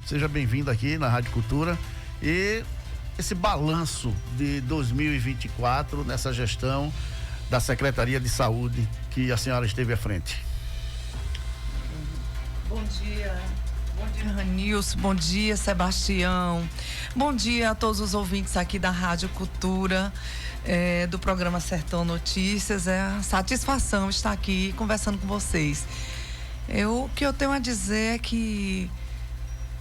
Seja bem-vindo aqui na Rádio Cultura. E esse balanço de 2024 nessa gestão da Secretaria de Saúde que a senhora esteve à frente. Bom dia Ranilson, bom dia Sebastião, bom dia a todos os ouvintes aqui da Rádio Cultura, do programa Sertão Notícias. É uma satisfação estar aqui conversando com vocês. O que eu tenho a dizer é que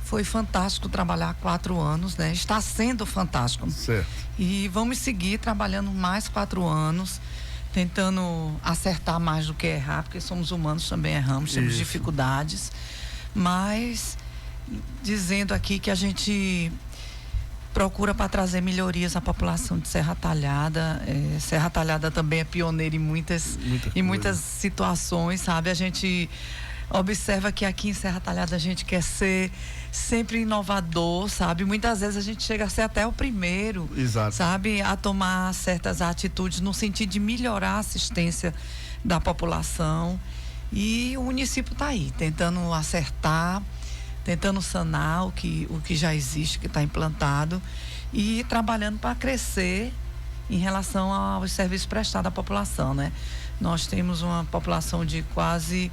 foi fantástico trabalhar 4 anos, né? Está sendo fantástico. Certo. E vamos seguir trabalhando mais 4 anos, tentando acertar mais do que errar, porque somos humanos, também erramos, temos Isso. dificuldades, mas dizendo aqui que a gente procura para trazer melhorias à população de Serra Talhada. Serra Talhada também é pioneira em muitas situações, sabe? A gente observa que aqui em Serra Talhada a gente quer ser sempre inovador, sabe? Muitas vezes a gente chega a ser até o primeiro, Exato. sabe? A tomar certas atitudes no sentido de melhorar a assistência da população. E o município está aí, tentando acertar, tentando sanar o que já existe, que está implantado, e trabalhando para crescer em relação aos serviços prestados à população, né? Nós temos uma população de quase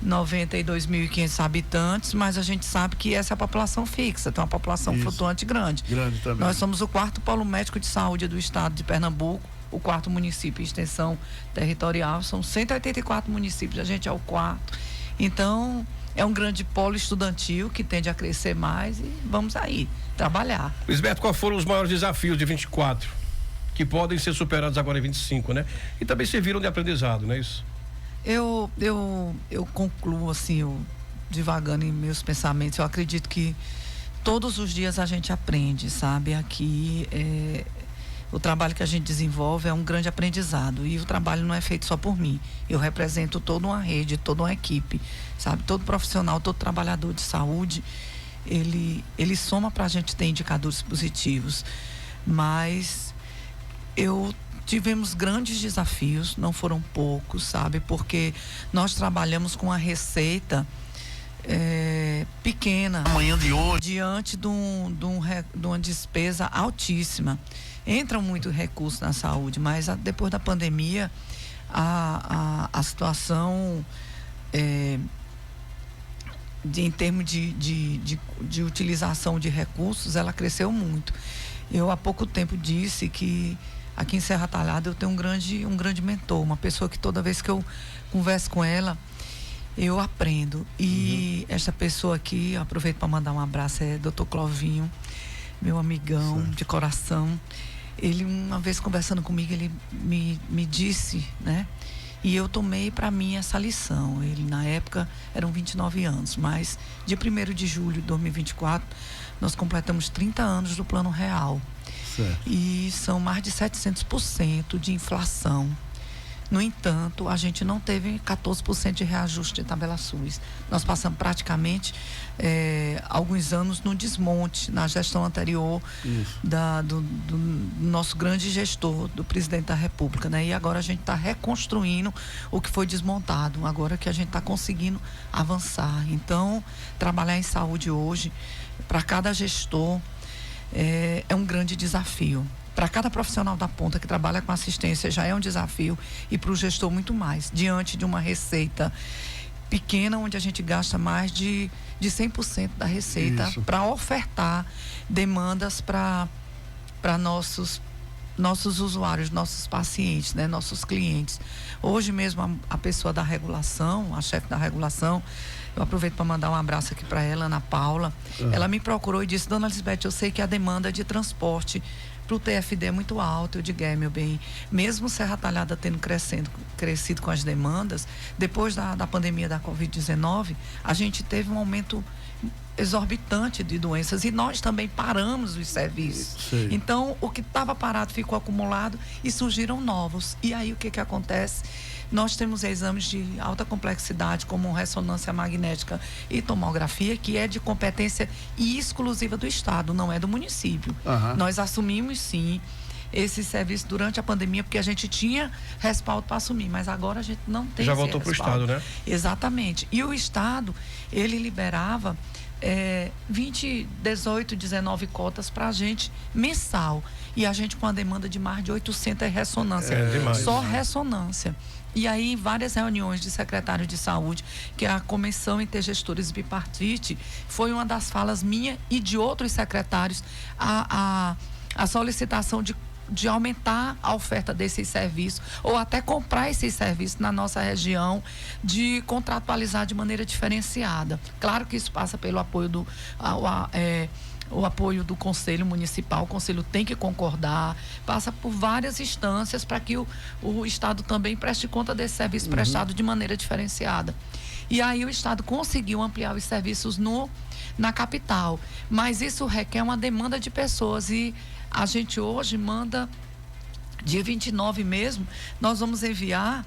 92.500 habitantes, mas a gente sabe que essa é a população fixa, tem uma população flutuante grande. Grande também. Nós somos o 4º polo médico de saúde do estado de Pernambuco, o 4º município em extensão territorial, são 184 municípios, a gente é o 4º. Então, é um grande polo estudantil que tende a crescer mais e vamos aí, trabalhar. Luiz Beto, quais foram os maiores desafios de 24, que podem ser superados agora em 25, né? E também serviram de aprendizado, não é isso? Eu concluo assim, divagando em meus pensamentos, eu acredito que todos os dias a gente aprende, sabe? Aqui, o trabalho que a gente desenvolve é um grande aprendizado, e o trabalho não é feito só por mim. Eu represento toda uma rede, toda uma equipe, sabe? Todo profissional, todo trabalhador de saúde, ele soma para a gente ter indicadores positivos. Mas tivemos grandes desafios, não foram poucos, sabe? Porque nós trabalhamos com uma receita pequena, Amanhã de hoje, diante de uma despesa altíssima. Entram muito recursos na saúde, mas depois da pandemia a situação em termos de utilização de recursos, ela cresceu muito. Eu há pouco tempo disse que aqui em Serra Talhada eu tenho um grande mentor, uma pessoa que toda vez que eu converso com ela, eu aprendo. E esta pessoa aqui, eu aproveito para mandar um abraço, é Dr. Clovinho, meu amigão de coração. Ele, uma vez conversando comigo, ele me disse, né? E eu tomei para mim essa lição. Ele, na época, eram 29 anos, mas dia 1º de julho de 2024, nós completamos 30 anos do Plano Real. certo. E são mais de 700% de inflação. No entanto, a gente não teve 14% de reajuste de tabela SUS. Nós passamos praticamente alguns anos no desmonte, na gestão anterior do nosso grande gestor, do presidente da República, né? E agora a gente está reconstruindo o que foi desmontado, agora que a gente está conseguindo avançar. Então, trabalhar em saúde hoje, para cada gestor, é um grande desafio. Para cada profissional da ponta que trabalha com assistência já é um desafio, e para o gestor muito mais, diante de uma receita pequena, onde a gente gasta mais de 100% da receita para ofertar demandas para nossos usuários, nossos pacientes, né, nossos clientes. Hoje mesmo a pessoa da regulação, a chefe da regulação, eu aproveito para mandar um abraço aqui para ela, Ana Paula. Ela me procurou e disse: Dona Lisbeth, eu sei que a demanda de transporte para o TFD é muito alto. Eu digo: meu bem, mesmo Serra Talhada tendo crescido com as demandas, depois da pandemia da Covid-19, a gente teve um aumento exorbitante de doenças, e nós também paramos os serviços. Sim. Então, o que estava parado ficou acumulado e surgiram novos. E aí o que acontece? Nós temos exames de alta complexidade, como ressonância magnética e tomografia, que é de competência exclusiva do Estado, não é do município. Nós assumimos, sim, esse serviço durante a pandemia, porque a gente tinha respaldo para assumir, mas agora a gente não tem. Já voltou para o Estado, né? Exatamente. E o Estado, ele liberava 20, 18, 19 cotas para a gente mensal. E a gente com a demanda de mais de 800 ressonância. Só ressonância. E aí, várias reuniões de secretário de saúde, que é a Comissão Intergestores Bipartite, foi uma das falas minha e de outros secretários, a solicitação de aumentar a oferta desses serviços, ou até comprar esses serviços na nossa região, de contratualizar de maneira diferenciada. Claro que isso passa pelo apoio o apoio do Conselho Municipal. O Conselho tem que concordar, passa por várias instâncias para que o Estado também preste conta desse serviço prestado de maneira diferenciada. E aí o Estado conseguiu ampliar os serviços na capital, mas isso requer uma demanda de pessoas, e a gente hoje manda, dia 29 mesmo, nós vamos enviar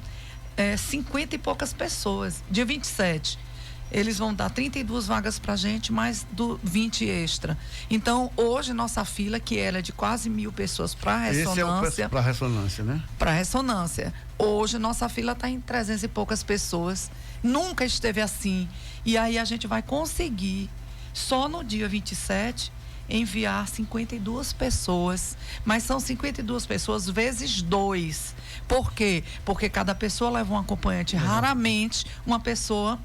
50 e poucas pessoas. Dia 27 eles vão dar 32 vagas para a gente, mais 20 extra. Então, hoje, nossa fila, que ela é de quase 1.000 pessoas para ressonância. Esse é para ressonância, né? Para ressonância. Hoje, nossa fila está em 300 e poucas pessoas. Nunca esteve assim. E aí, a gente vai conseguir, só no dia 27, enviar 52 pessoas. Mas são 52 pessoas vezes 2. Por quê? Porque cada pessoa leva um acompanhante. Raramente, uma pessoa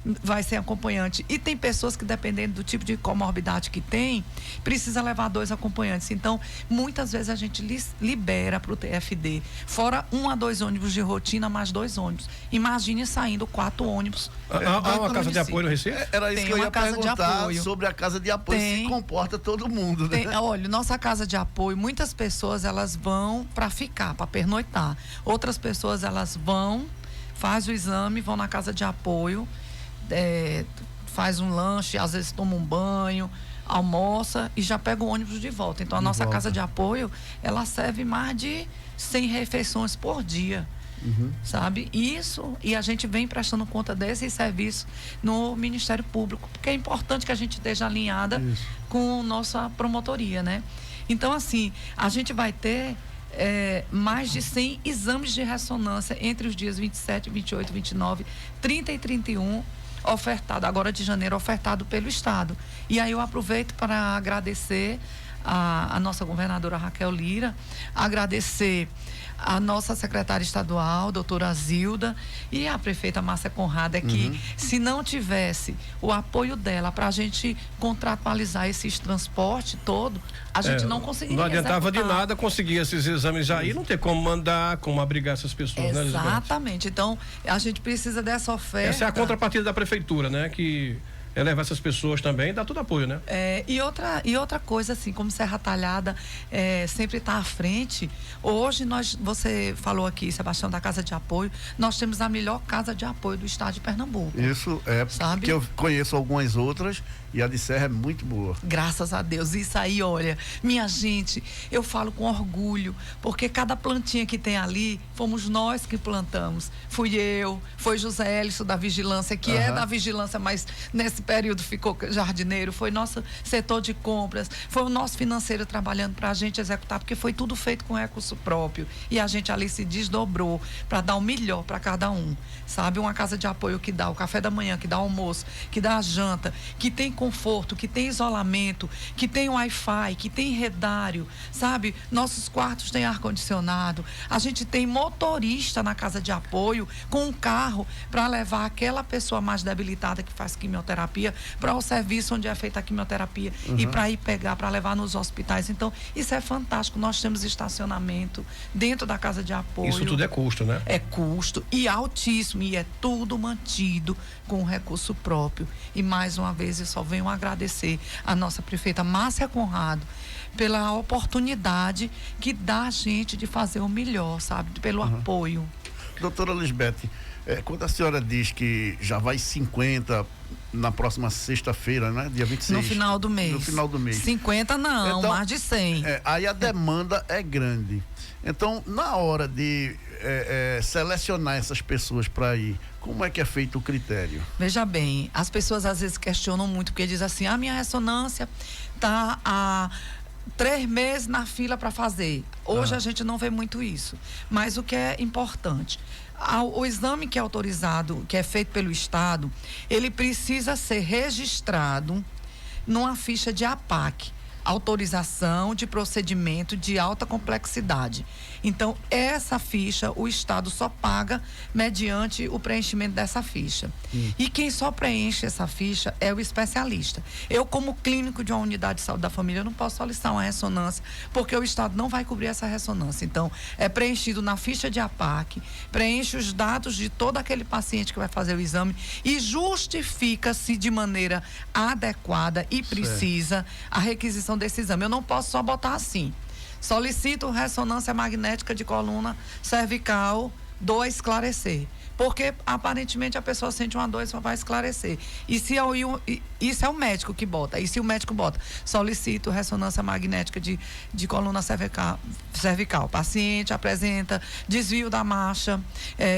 vai ser acompanhante. E tem pessoas que, dependendo do tipo de comorbidade que tem, precisa levar 2 acompanhantes. Então, muitas vezes a gente libera para o TFD, fora 1 a 2 ônibus de rotina, mais 2 ônibus. Imagine saindo 4 ônibus. Há uma casa de apoio no Recife? Era isso que eu ia perguntar sobre a casa de apoio. Se comporta todo mundo, né? Olha, nossa casa de apoio, muitas pessoas elas vão para ficar, para pernoitar. Outras pessoas elas vão, faz o exame, vão na casa de apoio, faz um lanche, às vezes toma um banho, almoça e já pega o ônibus de volta. Então a nossa casa de apoio, ela serve mais de 100 refeições por dia, sabe? Isso, e a gente vem prestando conta desses serviços no Ministério Público, porque é importante que a gente esteja alinhada com nossa promotoria, né? Então, assim, a gente vai ter mais de 100 exames de ressonância entre os dias 27, 28, 29, 30 e 31, ofertado, agora de janeiro, ofertado pelo Estado. E aí eu aproveito para agradecer a nossa governadora Raquel Lira, agradecer a nossa secretária estadual, doutora Zilda, e a prefeita Márcia Conrada, que se não tivesse o apoio dela para a gente contratualizar esses transportes todo, a gente não conseguiria. Não adiantava de nada conseguir esses exames aí, não ter como mandar, como abrigar essas pessoas, né, exatamente. Então, a gente precisa dessa oferta. Essa é a contrapartida da prefeitura, né? Que levar essas pessoas também, dá tudo apoio, né? E outra coisa, assim, como Serra Talhada sempre está à frente, hoje você falou aqui, Sebastião, da casa de apoio, nós temos a melhor casa de apoio do estado de Pernambuco. Isso sabe? Porque eu conheço algumas outras e a de Serra é muito boa. Graças a Deus. Isso aí, olha, minha gente, eu falo com orgulho, porque cada plantinha que tem ali, fomos nós que plantamos. Fui eu, foi José Hélio da Vigilância, que é da Vigilância, mas nesse período ficou jardineiro, foi nosso setor de compras, foi o nosso financeiro trabalhando para a gente executar, porque foi tudo feito com recurso próprio. E a gente ali se desdobrou para dar o melhor para cada um. Sabe? Uma casa de apoio que dá o café da manhã, que dá o almoço, que dá a janta, que tem conforto, que tem isolamento, que tem Wi-Fi, que tem redário, sabe? Nossos quartos têm ar-condicionado. A gente tem motorista na casa de apoio com um carro para levar aquela pessoa mais debilitada que faz quimioterapia para o serviço onde é feita a quimioterapia e para ir pegar, para levar nos hospitais. Então, isso é fantástico. Nós temos estacionamento dentro da casa de apoio. Isso tudo é custo, né? É custo e altíssimo, e é tudo mantido com recurso próprio. E mais uma vez eu só venho agradecer a nossa prefeita Márcia Conrado pela oportunidade que dá a gente de fazer o melhor, sabe? Pelo apoio. Doutora Lisbeth, quando a senhora diz que já vai 50 na próxima sexta-feira, né? Dia 26. No final do mês. No final do mês. 50 não, então, mais de 100. Aí a demanda é grande. Então, na hora de selecionar essas pessoas para ir, como é que é feito o critério? Veja bem, as pessoas às vezes questionam muito, porque dizem assim, a minha ressonância está há 3 meses na fila para fazer. Hoje a gente não vê muito isso. Mas o que é importante, o exame que é autorizado, que é feito pelo Estado, ele precisa ser registrado numa ficha de APAC, autorização de procedimento de alta complexidade. Então, essa ficha, o Estado só paga mediante o preenchimento dessa ficha. E quem só preenche essa ficha é o especialista. Eu, como clínico de uma unidade de saúde da família, não posso solicitar uma ressonância, porque o Estado não vai cobrir essa ressonância. Então, é preenchido na ficha de APAC, preenche os dados de todo aquele paciente que vai fazer o exame e justifica-se de maneira adequada e precisa a requisição desse exame. Eu não posso só botar assim: solicito ressonância magnética de coluna cervical, dou a esclarecer. Porque aparentemente a pessoa sente uma dor e só vai esclarecer. E se isso é o médico que bota. E se o médico bota, solicito ressonância magnética de coluna cervical. Paciente apresenta desvio da marcha,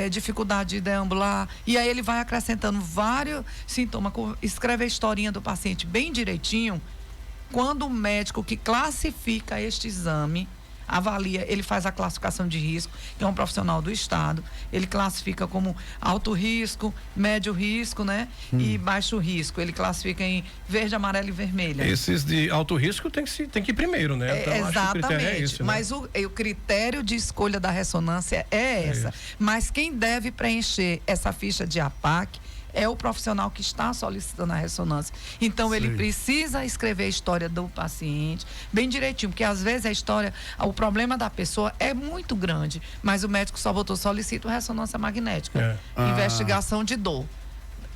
dificuldade de deambular. E aí ele vai acrescentando vários sintomas, escreve a historinha do paciente bem direitinho. Quando o médico que classifica este exame avalia, ele faz a classificação de risco, que é um profissional do Estado, ele classifica como alto risco, médio risco, né? E baixo risco, ele classifica em verde, amarelo e vermelho. Esses de alto risco tem que ir primeiro, né? Então, exatamente, acho que o critério é esse, né? Mas o critério de escolha da ressonância é essa. Mas quem deve preencher essa ficha de APAC é o profissional que está solicitando a ressonância. Então, ele precisa escrever a história do paciente bem direitinho, porque às vezes a história, o problema da pessoa é muito grande, mas o médico só botou solicito ressonância magnética, investigação de dor.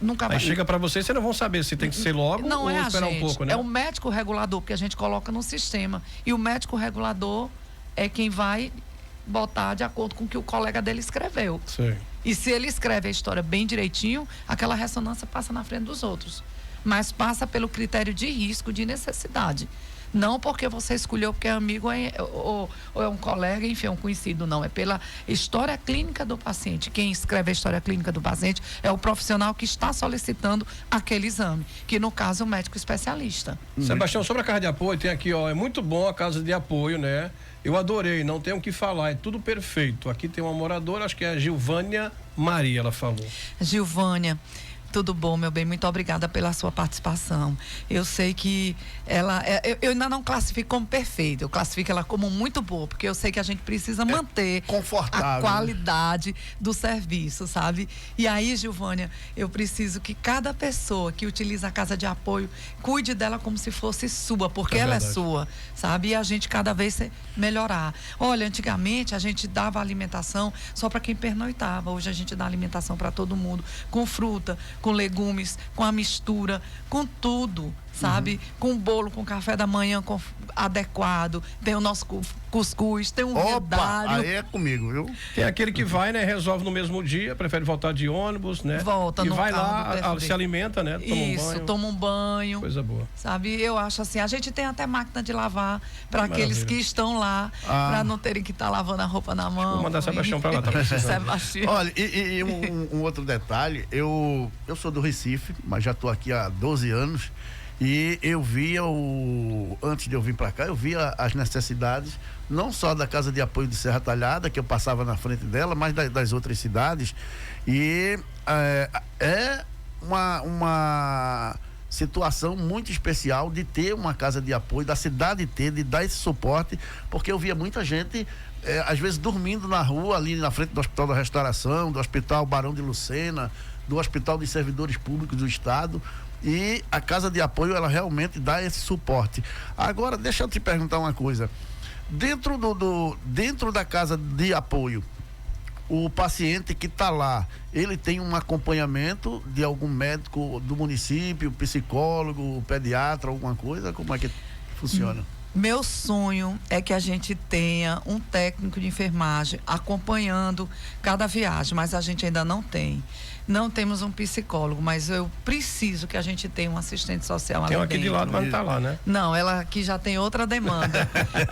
Nunca vai. Chega para vocês não vão saber se tem que ser logo ou esperar um pouco, né? É o médico regulador, porque a gente coloca no sistema. E o médico regulador é quem vai botar de acordo com o que o colega dele escreveu. Sim. E se ele escreve a história bem direitinho, aquela ressonância passa na frente dos outros. Mas passa pelo critério de risco, de necessidade. Não porque você escolheu porque é amigo ou é um colega, enfim, é um conhecido, não. É pela história clínica do paciente. Quem escreve a história clínica do paciente é o profissional que está solicitando aquele exame, que no caso é o médico especialista. Sebastião, sobre a casa de apoio, tem aqui, é muito bom a casa de apoio, né? Eu adorei, não tenho o que falar, é tudo perfeito. Aqui tem uma moradora, acho que é a Gilvânia Maria, ela falou. Gilvânia, tudo bom, meu bem? Muito obrigada pela sua participação. Eu sei que eu ainda não classifico como perfeita, eu classifico ela como muito boa, porque eu sei que a gente precisa manter a qualidade do serviço, sabe? E aí, Gilvânia, eu preciso que cada pessoa que utiliza a casa de apoio cuide dela como se fosse sua, porque ela é sua, sabe? E a gente cada vez melhorar. Olha, antigamente a gente dava alimentação só para quem pernoitava, hoje a gente dá alimentação para todo mundo, com fruta, com legumes, com a mistura, com tudo, sabe? Com bolo, com café da manhã adequado, tem o nosso cuscuz, tem um redário. Aí é comigo, viu? Tem aquele que vai, né? Resolve no mesmo dia, prefere voltar de ônibus, né? Volta no vai carro lá, se alimenta, né? Toma um banho. Toma um banho. Coisa boa. Sabe? Eu acho assim, a gente tem até máquina de lavar para aqueles que estão lá, para não terem que estar lavando a roupa na mão. Vou mandar Sebastião para lá, tá precisando. Sebastião. Olha, e um outro detalhe, eu sou do Recife, mas já estou aqui há 12 anos. E eu via antes de eu vir para cá, eu via as necessidades, não só da Casa de Apoio de Serra Talhada, que eu passava na frente dela, mas das outras cidades. E é uma situação muito especial de ter uma casa de apoio, da cidade ter, de dar esse suporte, porque eu via muita gente, às vezes dormindo na rua, ali na frente do Hospital da Restauração, do Hospital Barão de Lucena, do Hospital dos Servidores Públicos do Estado. E a casa de apoio, ela realmente dá esse suporte. Agora, deixa eu te perguntar uma coisa. Dentro da casa de apoio, o paciente que está lá, ele tem um acompanhamento de algum médico do município, psicólogo, pediatra, alguma coisa? Como é que funciona? Meu sonho é que a gente tenha um técnico de enfermagem acompanhando cada viagem, mas a gente ainda não tem. Não temos um psicólogo, mas eu preciso que a gente tenha um assistente social ali dentro. Tem aqui de lado, mas não tá lá, né? Não, ela aqui já tem outra demanda.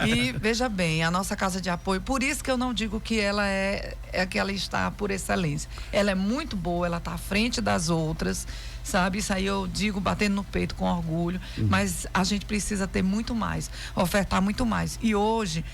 E veja bem, a nossa casa de apoio, por isso que eu não digo que ela é que ela está por excelência. Ela é muito boa, ela está à frente das outras, sabe? Isso aí eu digo batendo no peito com orgulho, mas a gente precisa ter muito mais, ofertar muito mais. E hoje,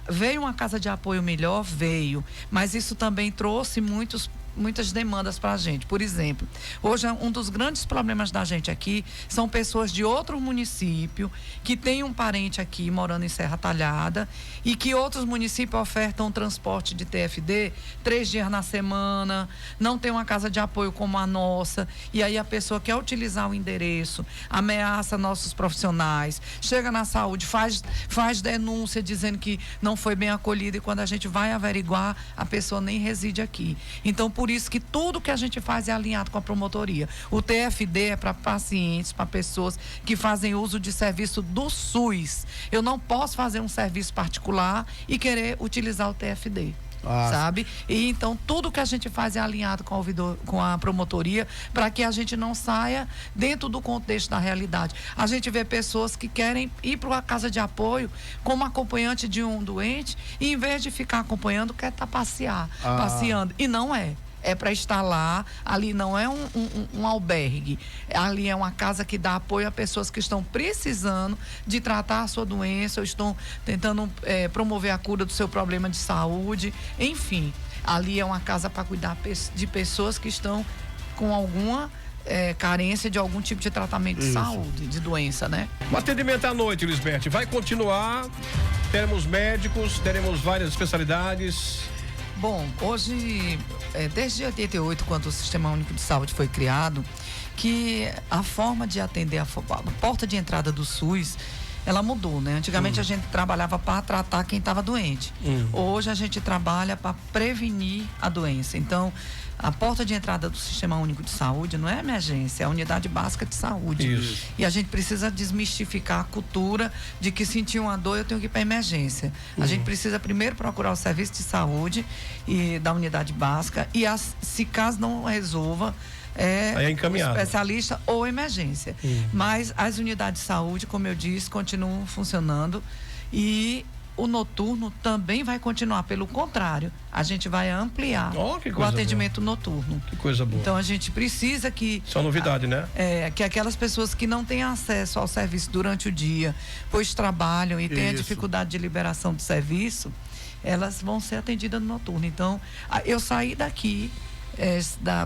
veio uma casa de apoio melhor? Veio, mas isso também trouxe muitos muitas demandas para a gente. Por exemplo, hoje um dos grandes problemas da gente aqui são pessoas de outro município que tem um parente aqui morando em Serra Talhada e que outros municípios ofertam transporte de TFD 3 dias na semana, não tem uma casa de apoio como a nossa, e aí a pessoa quer utilizar o endereço, ameaça nossos profissionais, chega na saúde, faz denúncia dizendo que não foi bem acolhida, e quando a gente vai averiguar, a pessoa nem reside aqui. Então, por isso que tudo que a gente faz é alinhado com a promotoria. O TFD é para pacientes, para pessoas que fazem uso de serviço do SUS. Eu não posso fazer um serviço particular e querer utilizar o TFD. Sabe? E então tudo que a gente faz é alinhado com a promotoria para que a gente não saia dentro do contexto da realidade. A gente vê pessoas que querem ir para uma casa de apoio como acompanhante de um doente e em vez de ficar acompanhando, quer estar passeando. E não é. É para estar lá, ali não é um albergue, ali é uma casa que dá apoio a pessoas que estão precisando de tratar a sua doença, ou estão tentando promover a cura do seu problema de saúde, enfim, ali é uma casa para cuidar de pessoas que estão com alguma carência de algum tipo de tratamento de saúde, de doença, né? O atendimento à noite, Lisbeth, vai continuar, teremos médicos, teremos várias especialidades. Bom, hoje, desde 88, quando o Sistema Único de Saúde foi criado, que a forma de atender, a porta de entrada do SUS, ela mudou, né? Antigamente a gente trabalhava para tratar quem estava doente. Hoje a gente trabalha para prevenir a doença. Então, a porta de entrada do Sistema Único de Saúde não é emergência, é a unidade básica de saúde. Isso. E a gente precisa desmistificar a cultura de que sentir uma dor eu tenho que ir para emergência. A gente precisa primeiro procurar o serviço de saúde e da unidade básica e se caso não resolva, especialista ou emergência. Mas as unidades de saúde, como eu disse, continuam funcionando e o noturno também vai continuar. Pelo contrário, a gente vai ampliar o atendimento noturno. Que coisa boa. Então a gente precisa que... Só novidade, né? Que aquelas pessoas que não têm acesso ao serviço durante o dia, pois trabalham e têm a dificuldade de liberação de serviço, elas vão ser atendidas no noturno. Então, eu saí daqui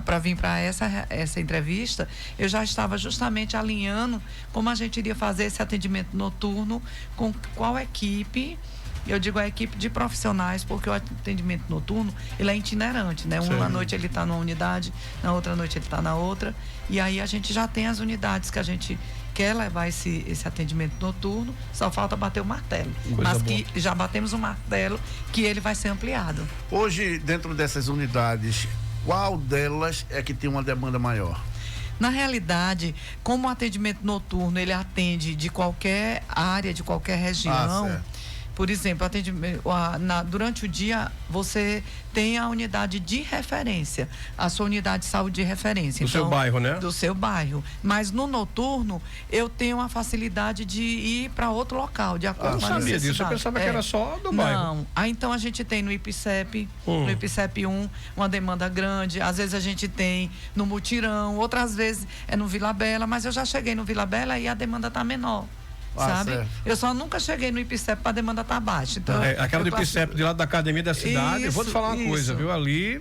para vir para essa entrevista, eu já estava justamente alinhando como a gente iria fazer esse atendimento noturno, com qual equipe. Eu digo a equipe de profissionais, porque o atendimento noturno, ele é itinerante, né? Uma noite ele está numa unidade, na outra noite ele está na outra, e aí a gente já tem as unidades que a gente quer levar esse atendimento noturno, só falta bater o martelo. Mas que já batemos o martelo, que ele vai ser ampliado. Hoje, dentro dessas unidades, qual delas é que tem uma demanda maior? Na realidade, como o atendimento noturno, ele atende de qualquer área, de qualquer região. Por exemplo, durante o dia você tem a unidade de referência, a sua unidade de saúde de referência. Do seu bairro, né? Do seu bairro. Mas no noturno, eu tenho a facilidade de ir para outro local, de acordo com a necessidade. Eu não sabia disso, eu pensava que era só do bairro. Não, então a gente tem no IPCEP, no IPCEP 1, uma demanda grande, às vezes a gente tem no Mutirão, outras vezes é no Vila Bela, mas eu já cheguei no Vila Bela e a demanda está menor. Sabe? Certo. Eu só nunca cheguei no IPCEP para a demanda estar baixa. Então, aquela do IPCEP de lá da academia da cidade, eu vou te falar uma coisa, viu? Ali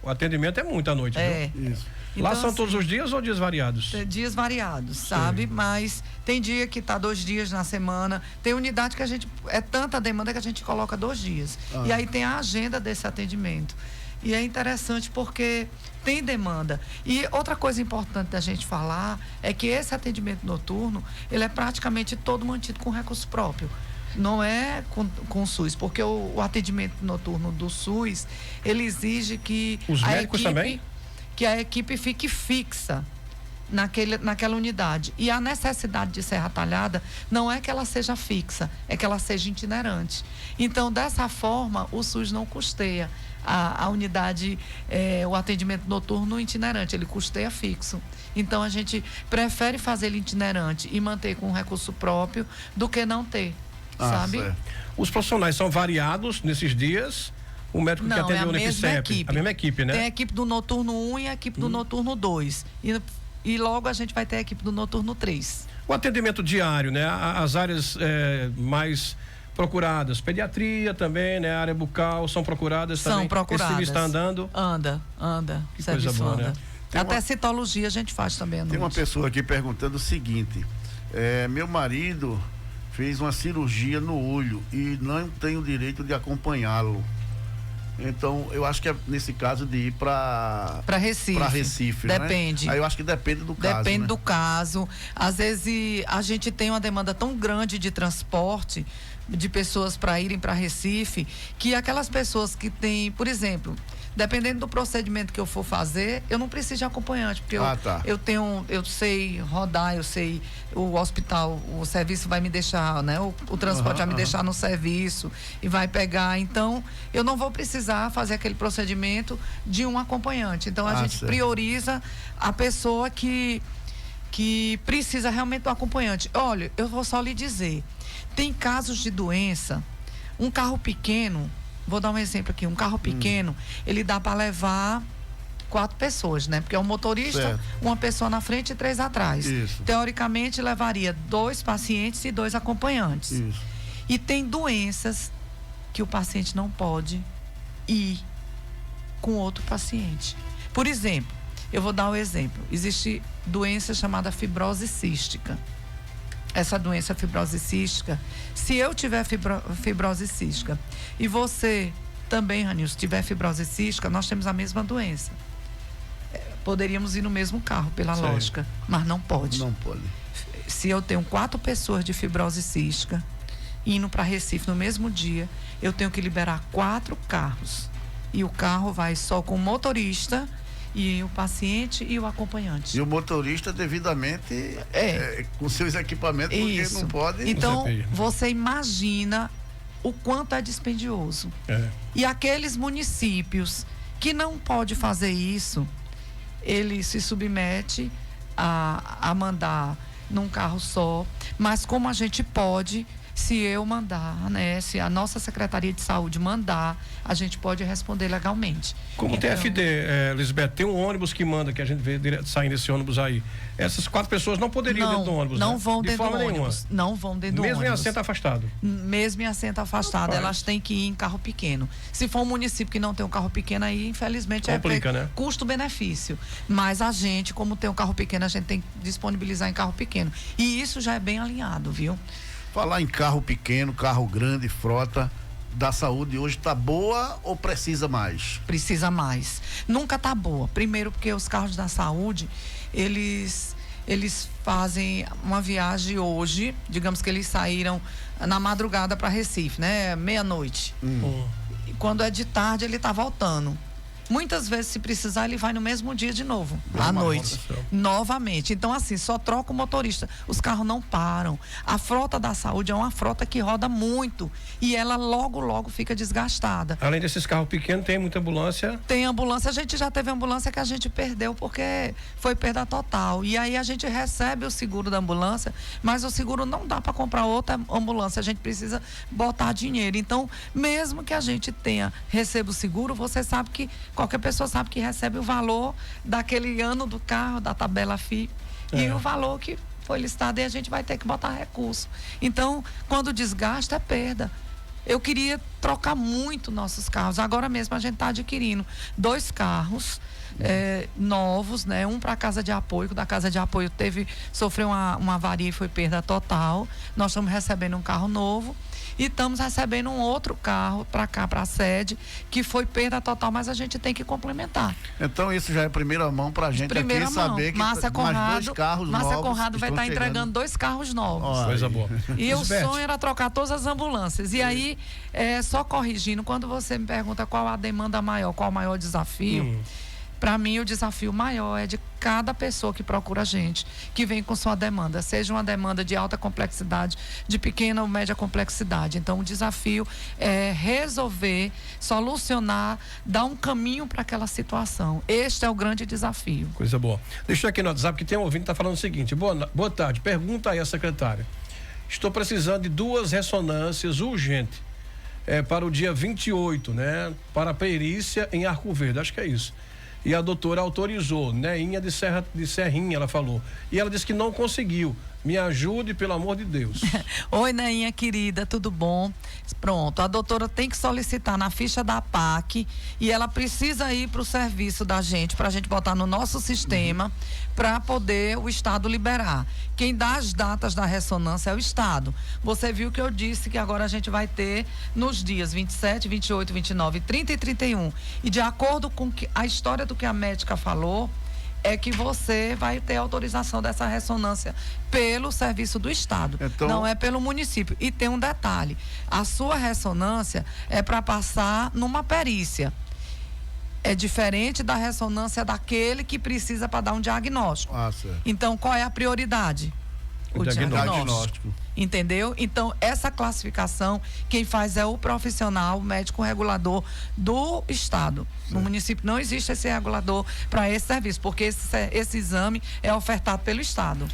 o atendimento é muito à noite, viu? Isso. Lá então, são todos os dias ou dias variados? Dias variados, sabe? Mas tem dia que tá 2 dias na semana, tem unidade que a gente, é tanta demanda que a gente coloca 2 dias. E aí tem a agenda desse atendimento. E é interessante porque tem demanda. E outra coisa importante da gente falar é que esse atendimento noturno, ele é praticamente todo mantido com recurso próprio. Não é com o SUS, porque o atendimento noturno do SUS, ele exige que os médicos também? Que a equipe fique fixa naquela unidade. E a necessidade de Serra Talhada não é que ela seja fixa, é que ela seja itinerante. Então, dessa forma, o SUS não custeia a unidade, o atendimento noturno itinerante, ele custeia fixo. Então, a gente prefere fazer ele itinerante e manter com recurso próprio do que não ter, sabe? Certo. Os profissionais são variados nesses dias? O médico que atendeu no IPCEP? A mesma equipe, né? Tem a equipe do noturno 1 e a equipe do noturno 2. E logo a gente vai ter a equipe do noturno 3. O atendimento diário, né? As áreas mais procuradas. Pediatria também, né? A área bucal são procuradas também. São procuradas. Esse serviço está andando? Anda. Que Serviço coisa boa, anda. né? Até citologia a gente faz também à noite. Tem uma pessoa aqui perguntando o seguinte: meu marido fez uma cirurgia no olho e não tem o direito de acompanhá-lo. Então, eu acho que é nesse caso de ir para Recife, Depende. Né? Aí eu acho que depende do caso. Depende, né? do caso. Às vezes a gente tem uma demanda tão grande de transporte de pessoas para irem para Recife, que aquelas pessoas que têm, por exemplo, dependendo do procedimento que eu for fazer, eu não preciso de acompanhante, porque eu sei rodar, eu sei o hospital, o serviço vai me deixar, né? O transporte vai me deixar no serviço e vai pegar. Então, eu não vou precisar fazer aquele procedimento de um acompanhante. Então, a gente prioriza a pessoa que precisa realmente do acompanhante. Olha, eu vou só lhe dizer, tem casos de doença, um carro pequeno, vou dar um exemplo aqui, um carro pequeno, ele dá para levar 4 pessoas, né? Porque é um motorista, uma pessoa na frente e 3 atrás. Isso. Teoricamente, levaria 2 pacientes e 2 acompanhantes. Isso. E tem doenças que o paciente não pode ir com outro paciente. Por exemplo, eu vou dar um exemplo. Existe doença chamada fibrose cística. Essa doença, fibrose cística, se eu tiver fibrose cística e você também, Ranilson, tiver fibrose cística, nós temos a mesma doença. Poderíamos ir no mesmo carro, pela lógica, mas não pode. Não pode. Se eu tenho 4 pessoas de fibrose cística indo para Recife no mesmo dia, eu tenho que liberar 4 carros. E o carro vai só com o motorista e o paciente e o acompanhante. E o motorista devidamente com seus equipamentos, porque não pode. Então, você imagina o quanto é dispendioso. E aqueles municípios que não pode fazer isso, ele se submete a mandar num carro só, mas como a gente pode, se eu mandar, né? Se a nossa Secretaria de Saúde mandar, a gente pode responder legalmente. Como então, TFD, Lisbeth, tem um ônibus que manda, que a gente vê saindo desse ônibus aí. Essas 4 pessoas não poderiam ir dentro do ônibus, não né? vão de dentro forma do nenhuma. ônibus. Não vão dentro do ônibus. Mesmo em assento afastado. Mesmo em assento afastado, elas têm que ir em carro pequeno. Se for um município que não tem um carro pequeno, aí infelizmente complica, né? Custo-benefício. Mas a gente, como tem um carro pequeno, a gente tem que disponibilizar em carro pequeno. E isso já é bem alinhado, viu? Falar em carro pequeno, carro grande, frota da saúde hoje está boa ou precisa mais? Precisa mais. Nunca está boa. Primeiro porque os carros da saúde, eles fazem uma viagem hoje, digamos que eles saíram na madrugada para Recife, né? Meia-noite. E quando é de tarde, ele está voltando. Muitas vezes, se precisar, ele vai no mesmo dia de novo, à noite, novamente. Então, assim, só troca o motorista. Os carros não param. A frota da saúde é uma frota que roda muito e ela logo fica desgastada. Além desses carros pequenos, tem muita ambulância? Tem ambulância. A gente já teve ambulância que a gente perdeu porque foi perda total. E aí a gente recebe o seguro da ambulância, mas o seguro não dá para comprar outra ambulância. A gente precisa botar dinheiro. Então, mesmo que a gente receba o seguro, você sabe que qualquer pessoa sabe que recebe o valor daquele ano do carro, da tabela FI, e o valor que foi listado, e a gente vai ter que botar recurso. Então, quando desgasta, é perda. Eu queria trocar muito nossos carros. Agora mesmo a gente está adquirindo 2 carros novos, né? Um para a casa de apoio, da casa de apoio sofreu uma avaria e foi perda total. Nós estamos recebendo um carro novo. E estamos recebendo um outro carro para cá, para a sede, que foi perda total, mas a gente tem que complementar. Então isso já é primeira mão para a gente aqui saber que Márcia mais 2 carros novos. Márcia Conrado vai estar entregando 2 carros novos. Coisa boa. E o sonho era trocar todas as ambulâncias. E aí, só corrigindo, quando você me pergunta qual a demanda maior, qual o maior desafio, para mim o desafio maior é de cada pessoa que procura a gente, que vem com sua demanda, seja uma demanda de alta complexidade, de pequena ou média complexidade. Então o desafio é resolver, solucionar, dar um caminho para aquela situação. Este é o grande desafio. Coisa boa. Deixa eu aqui no WhatsApp que tem um ouvinte que está falando o seguinte: boa tarde, pergunta aí a secretária. Estou precisando de 2 ressonâncias urgentes para o dia 28, né? Para a perícia em Arco Verde, acho que é isso. E a doutora autorizou, Neinha de Serrinha, ela falou. E ela disse que não conseguiu. Me ajude, pelo amor de Deus. Oi, Neinha querida, tudo bom? Pronto, a doutora tem que solicitar na ficha da APAC e ela precisa ir para o serviço da gente, para a gente botar no nosso sistema, para poder o Estado liberar. Quem dá as datas da ressonância é o Estado. Você viu que eu disse que agora a gente vai ter nos dias 27, 28, 29, 30 e 31. E de acordo com a história do que a médica falou, é que você vai ter autorização dessa ressonância pelo serviço do Estado, então, não é pelo município. E tem um detalhe, a sua ressonância é para passar numa perícia. É diferente da ressonância daquele que precisa para dar um diagnóstico. Então, qual é a prioridade? O diagnóstico. Entendeu? Então, essa classificação, quem faz é o profissional, o médico regulador do Estado. No município não existe esse regulador para esse serviço, porque esse exame é ofertado pelo Estado.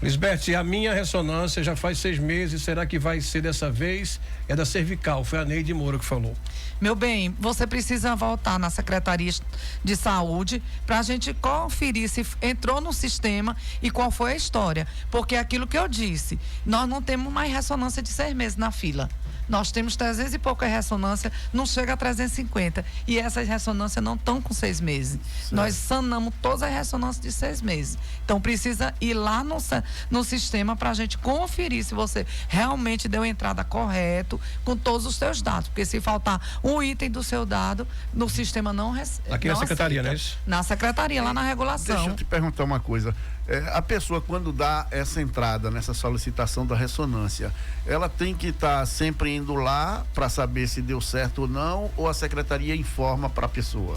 Lisbeth, a minha ressonância já faz 6 meses, será que vai ser dessa vez? É da cervical, foi a Neide Moura que falou. Meu bem, você precisa voltar na Secretaria de Saúde para a gente conferir se entrou no sistema e qual foi a história. Porque é aquilo que eu disse, nós não temos mais ressonância de 6 meses na fila. Nós temos 300 e pouca ressonância, não chega a 350. E essas ressonâncias não estão com 6 meses. Certo. Nós sanamos todas as ressonâncias de 6 meses. Então precisa ir lá no sistema para a gente conferir se você realmente deu a entrada correto com todos os seus dados. Porque se faltar um item do seu dado, no sistema não recebe. Aqui na secretaria, não é isso? Na secretaria, lá na regulação. Deixa eu te perguntar uma coisa. A pessoa, quando dá essa entrada nessa solicitação da ressonância, ela tem que estar sempre indo lá para saber se deu certo ou não, ou a secretaria informa para a pessoa?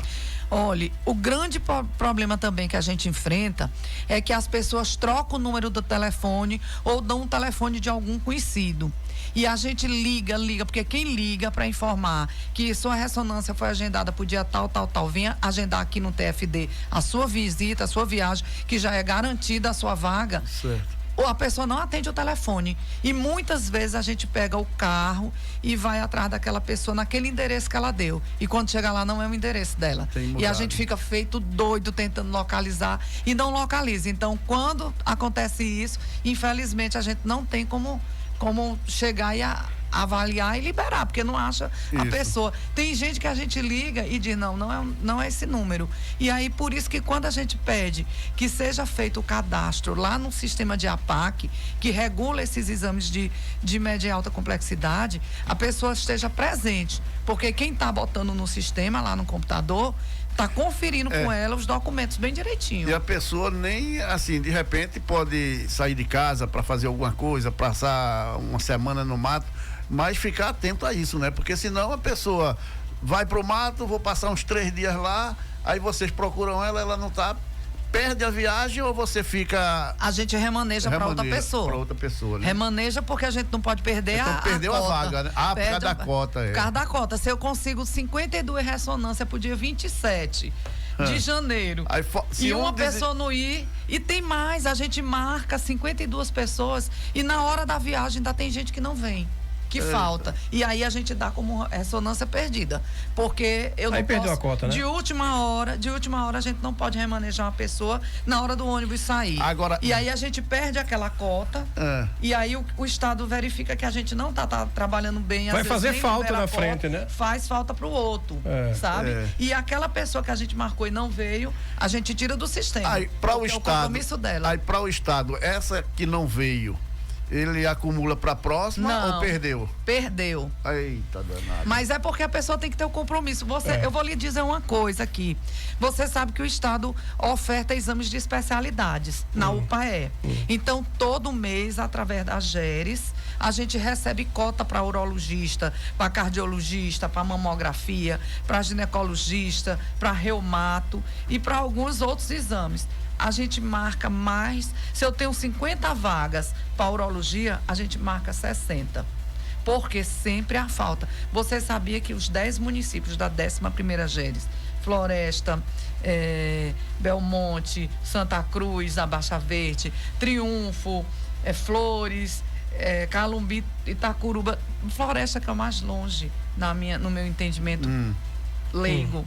Olha, o grande problema também que a gente enfrenta é que as pessoas trocam o número do telefone ou dão um telefone de algum conhecido. E a gente liga, porque quem liga para informar que sua ressonância foi agendada para o dia tal, venha agendar aqui no TFD a sua visita, a sua viagem, que já é garantida a sua vaga. Certo. Ou a pessoa não atende o telefone. E muitas vezes a gente pega o carro e vai atrás daquela pessoa naquele endereço que ela deu. E quando chega lá não é o endereço dela. E a gente fica feito doido tentando localizar e não localiza. Então, quando acontece isso, infelizmente a gente não tem como chegar e avaliar e liberar, porque não acha a pessoa. Tem gente que a gente liga e diz, não é esse número. E aí, por isso que quando a gente pede que seja feito o cadastro lá no sistema de APAC, que regula esses exames de média e alta complexidade, a pessoa esteja presente. Porque quem está botando no sistema, lá no computador, está conferindo com ela os documentos bem direitinho. E a pessoa nem, assim, de repente pode sair de casa para fazer alguma coisa, passar uma semana no mato, mas ficar atento a isso, né? Porque senão a pessoa vai pro mato, vou passar uns 3 dias lá, aí vocês procuram ela não tá, perde a viagem ou você fica... A gente remaneja para outra pessoa. Para outra pessoa, né? Remaneja porque a gente não pode perder então, perdeu a vaga, né? Por causa da cota. Por causa da cota. Se eu consigo 52 ressonâncias pro dia 27 de janeiro, aí, e uma pessoa não ir, e tem mais, a gente marca 52 pessoas e na hora da viagem ainda tem gente que não vem. Que falta. E aí a gente dá como ressonância perdida. Porque eu não perdeu posso, a cota, né? De última hora a gente não pode remanejar uma pessoa na hora do ônibus sair. Agora, e aí a gente perde aquela cota. E aí o Estado verifica que a gente não tá trabalhando bem. Vai fazer falta na frente, né? Faz falta pro outro, sabe? E aquela pessoa que a gente marcou e não veio, a gente tira do sistema. Aí, para o Estado, é o compromisso dela. Aí para o Estado, essa que não veio, ele acumula para a próxima ou perdeu? Perdeu. Eita, danado. Mas é porque a pessoa tem que ter o compromisso. Eu vou lhe dizer uma coisa aqui. Você sabe que o Estado oferta exames de especialidades na UPAE. Então, todo mês, através da GERES, a gente recebe cota para urologista, para cardiologista, para mamografia, para ginecologista, para reumato e para alguns outros exames. A gente marca mais. Se eu tenho 50 vagas para urologia, a gente marca 60. Porque sempre há falta. Você sabia que os 10 municípios da 11ª GERES, Floresta, Belmonte, Santa Cruz, Abaixa Verde, Triunfo, Flores, Calumbi, Itacuruba, Floresta que é o mais longe no meu entendimento leigo.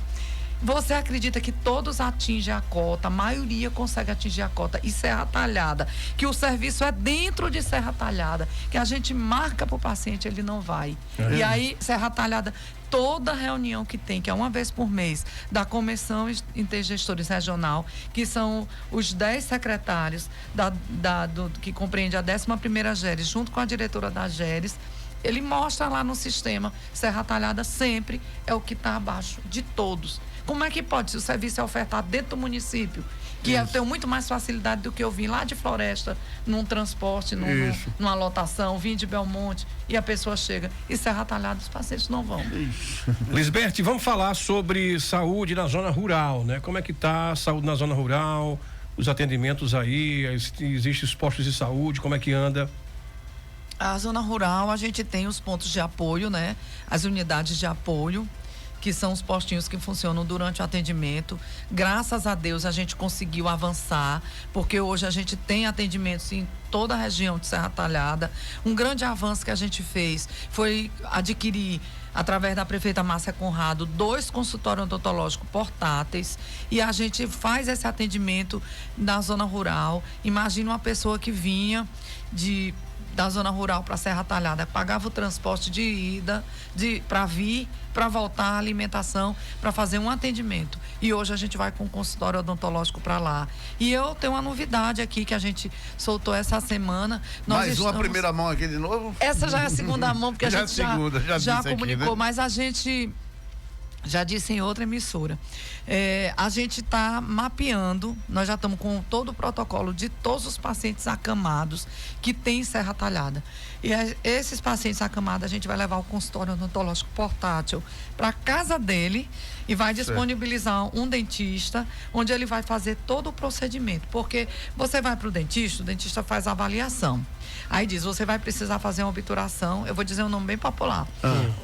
Você acredita que todos atingem a cota, a maioria consegue atingir a cota, e Serra Talhada, que o serviço é dentro de Serra Talhada, que a gente marca para o paciente, ele não vai. E aí, Serra Talhada, toda reunião que tem, que é uma vez por mês, da Intergestores Regional, que são os 10 secretários que compreende a 11ª GERES, junto com a diretora da GERES, ele mostra lá no sistema, Serra Talhada sempre é o que está abaixo de todos. Como é que pode, se o serviço é ofertado dentro do município, que eu tenho muito mais facilidade do que eu vim lá de Floresta, num transporte, numa lotação, vim de Belmonte, e a pessoa chega, e Serra Talhada, os pacientes não vão. Lisbeth, vamos falar sobre saúde na zona rural, né? Como é que tá a saúde na zona rural, os atendimentos aí, existem os postos de saúde, como é que anda? A zona rural, a gente tem os pontos de apoio, né? As unidades de apoio, que são os postinhos que funcionam durante o atendimento. Graças a Deus a gente conseguiu avançar, porque hoje a gente tem atendimentos em toda a região de Serra Talhada. Um grande avanço que a gente fez foi adquirir, através da prefeita Márcia Conrado, 2 consultórios odontológicos portáteis, e a gente faz esse atendimento na zona rural. Imagina uma pessoa que vinha da zona rural para Serra Talhada, pagava o transporte de ida, para vir, para voltar, a alimentação, para fazer um atendimento. E hoje a gente vai com um consultório odontológico para lá. E eu tenho uma novidade aqui que a gente soltou essa semana. Mais uma primeira mão aqui de novo? Essa já é a segunda mão, porque a gente já comunicou, aqui, né? Mas a gente já disse em outra emissora. A gente está mapeando, nós já estamos com todo o protocolo de todos os pacientes acamados que tem Serra Talhada. E esses pacientes acamados, a gente vai levar o consultório odontológico portátil para a casa dele e vai disponibilizar um dentista, onde ele vai fazer todo o procedimento. Porque você vai para o dentista faz a avaliação. Aí diz, você vai precisar fazer uma obturação, eu vou dizer um nome bem popular.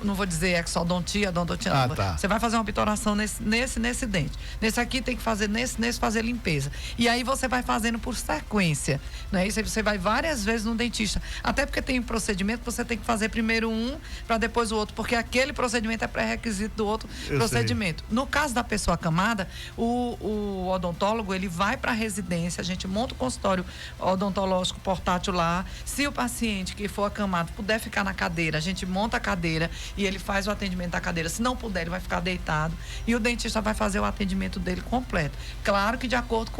Não vou dizer exodontia, odontia. Tá. Você vai fazer uma obturação nesse dente. Nesse aqui tem que fazer, nesse fazer limpeza. E aí você vai fazendo por sequência, não é isso? Aí você vai várias vezes no dentista. Até porque tem um procedimento que você tem que fazer primeiro um, para depois o outro, porque aquele procedimento é pré-requisito do outro procedimento. No caso da pessoa acamada, o odontólogo, ele vai para a residência, a gente monta o consultório odontológico portátil lá. Se o paciente que for acamado puder ficar na cadeira, a gente monta a cadeira e ele faz o atendimento da cadeira. Se não puder, ele vai ficar deitado e o dentista vai fazer o atendimento dele completo. Claro que de acordo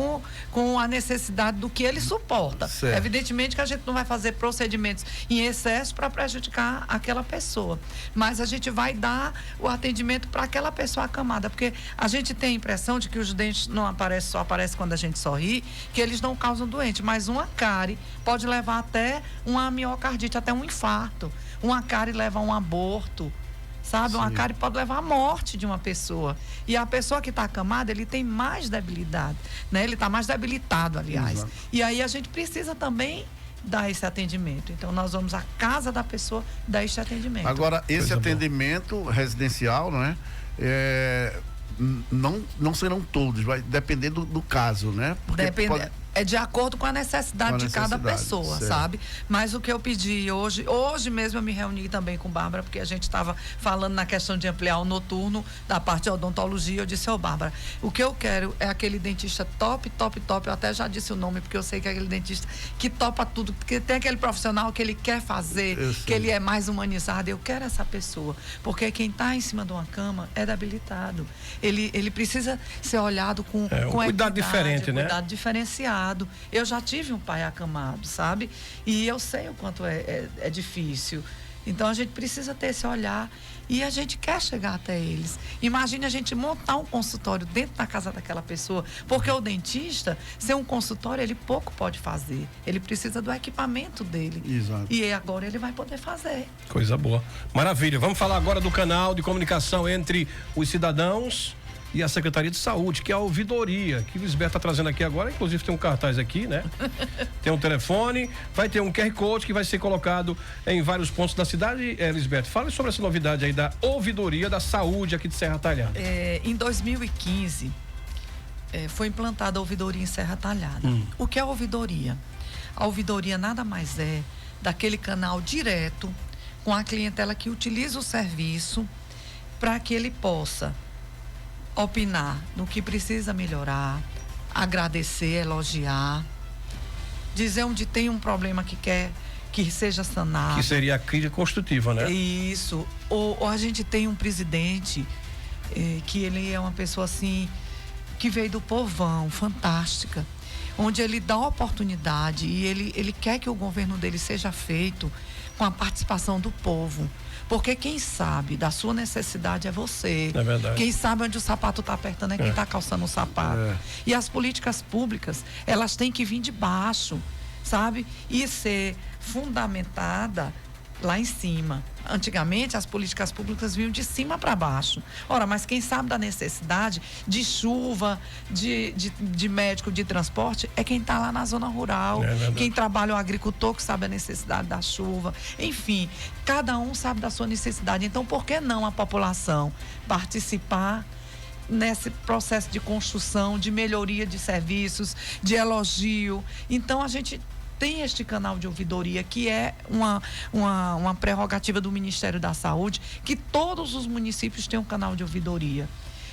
com a necessidade do que ele suporta. Certo. Evidentemente que a gente não vai fazer procedimentos em excesso para prejudicar aquela pessoa. Mas a gente vai dar o atendimento para aquela pessoa acamada, porque a gente tem a impressão de que os dentes não aparecem, só aparecem quando a gente sorri, que eles não causam doente, mas uma cárie pode levar até uma miocardite, até um infarto. Uma cárie leva a um aborto, sabe? Uma cárie pode levar à morte de uma pessoa. E a pessoa que está acamada, ele tem mais debilidade, né? Ele está mais debilitado, aliás. Exato. E aí a gente precisa também dar esse atendimento. Então nós vamos à casa da pessoa dar esse atendimento. Agora, esse atendimento residencial, não é? Não serão todos, vai depender do caso, né? Porque é de acordo com a necessidade de cada pessoa, certo. Sabe? Mas o que eu pedi hoje mesmo eu me reuni também com Bárbara, porque a gente estava falando na questão de ampliar o noturno da parte de odontologia. Eu disse, Bárbara, o que eu quero é aquele dentista top, eu até já disse o nome, porque eu sei que é aquele dentista que topa tudo, que tem aquele profissional que ele quer fazer, que ele é mais humanizado. Eu quero essa pessoa, porque quem está em cima de uma cama é debilitado. Ele precisa ser olhado com um cuidado diferente, né? Cuidado diferenciado. Eu já tive um pai acamado, sabe? E eu sei o quanto é difícil. Então a gente precisa ter esse olhar e a gente quer chegar até eles. Imagine a gente montar um consultório dentro da casa daquela pessoa, porque o dentista, ser um consultório, ele pouco pode fazer. Ele precisa do equipamento dele. Exato. E agora ele vai poder fazer. Coisa boa. Maravilha. Vamos falar agora do canal de comunicação entre os cidadãos e a Secretaria de Saúde, que é a ouvidoria, que o Lisbeth está trazendo aqui agora. Inclusive tem um cartaz aqui, né? Tem um telefone, vai ter um QR Code que vai ser colocado em vários pontos da cidade. Lisbeth, fale sobre essa novidade aí da ouvidoria da saúde aqui de Serra Talhada. Em 2015 foi implantada a ouvidoria em Serra Talhada. O que é a ouvidoria? A ouvidoria nada mais é daquele canal direto com a clientela que utiliza o serviço, para que ele possa opinar no que precisa melhorar, agradecer, elogiar, dizer onde tem um problema que quer que seja sanado. Que seria a crítica construtiva, né? Isso. Ou a gente tem um presidente que ele é uma pessoa assim, que veio do povão, fantástica, onde ele dá oportunidade e ele quer que o governo dele seja feito com a participação do povo. Porque quem sabe da sua necessidade é você. É verdade. Quem sabe onde o sapato está apertando é quem está calçando o sapato. E as políticas públicas, elas têm que vir de baixo, sabe? E ser fundamentada lá em cima. Antigamente, as políticas públicas vinham de cima para baixo. Ora, mas quem sabe da necessidade de chuva, de médico, de transporte, é quem está lá na zona rural. Quem trabalha o agricultor que sabe a necessidade da chuva. Enfim, cada um sabe da sua necessidade. Então, por que não a população participar nesse processo de construção, de melhoria de serviços, de elogio? Então, a gente tem este canal de ouvidoria, que é uma prerrogativa do Ministério da Saúde, que todos os municípios têm um canal de ouvidoria.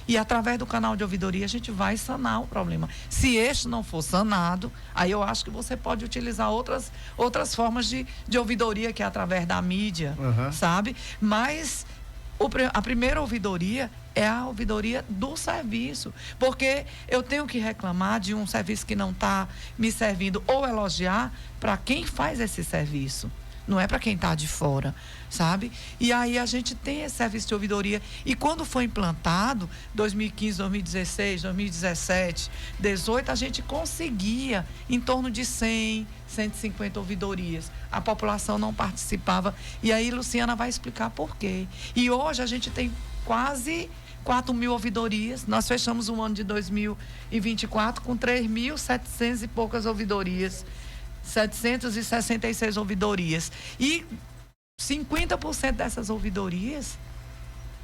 E através do canal de ouvidoria a gente vai sanar o problema. Se este não for sanado, aí eu acho que você pode utilizar outras formas de ouvidoria, que é através da mídia, sabe? Mas a primeira ouvidoria é a ouvidoria do serviço, porque eu tenho que reclamar de um serviço que não está me servindo, ou elogiar para quem faz esse serviço, não é para quem está de fora, sabe? E aí a gente tem esse serviço de ouvidoria, e quando foi implantado, 2015, 2016, 2017, 2018, a gente conseguia em torno de 100, 150 ouvidorias. A população não participava, e aí Luciana vai explicar por quê. E hoje a gente tem quase 4.000 ouvidorias. Nós fechamos o ano de 2024 com 3.700 e poucas ouvidorias, 766 ouvidorias. E 50% dessas ouvidorias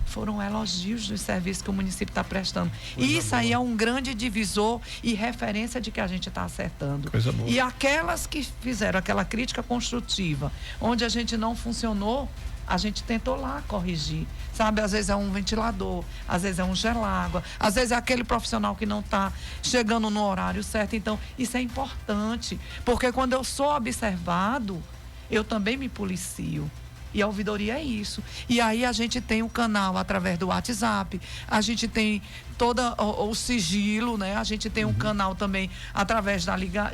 foram elogios dos serviços que o município está prestando. E isso aí é um grande divisor e referência de que a gente está acertando. Coisa boa. E aquelas que fizeram aquela crítica construtiva, onde a gente não funcionou, a gente tentou lá corrigir, sabe? Às vezes é um ventilador, às vezes é um gelágua, às vezes é aquele profissional que não está chegando no horário certo. Então, isso é importante, porque quando eu sou observado, eu também me policio. E a ouvidoria é isso. E aí a gente tem o canal através do WhatsApp, a gente tem todo o sigilo, né? A gente tem um canal também através